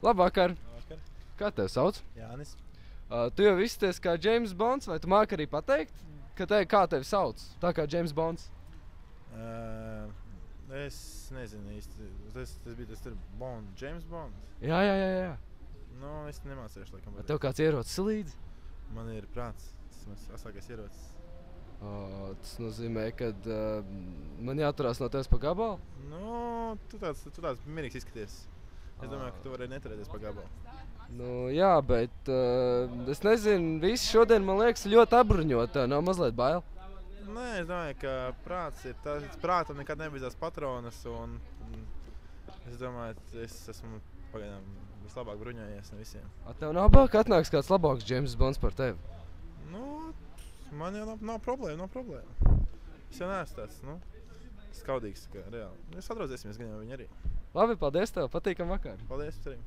Labvakar! Labvakar. Kā tev sauc? Jānis. Tu jau izties kā James Bonds, vai tu māki arī pateikt, kā tevi sauc? Tā kā James Bonds. Es nezinu īsti. Tas bija tas tur James Bond. Jā. Nu, es nemācīšu laikam. Vai tev kāds ierocis līdzi? Man ir prāts. Tas mans asākais ierocis. Tas nozīmē, ka man jāturās no tevis pa gabalu? Nu, tu tāds mierīgs izskaties. Es domāju, ka tu vari neturēties pa gabalu. Nu, jā, bet es nezinu, visi šodien, man liekas, ļoti apbruņot. Tev nav mazliet bail? Nē, es domāju, ka prāts ir tas. Prātam nekad nebeidzās patronas. Un es domāju, ka es esmu pagaidām vislabāk bruņojies no visiem. Tev nav bail, ka atnāks kāds labāks James Bonds par tevi? Nu, man jau nav problēma. Es jau neesmu tāds, skaudīgs, kā reāli. Mēs sadraudzēsimies gan jau viņi arī. Labi, paldies tev, patīkam vakar. Paldies, cerim.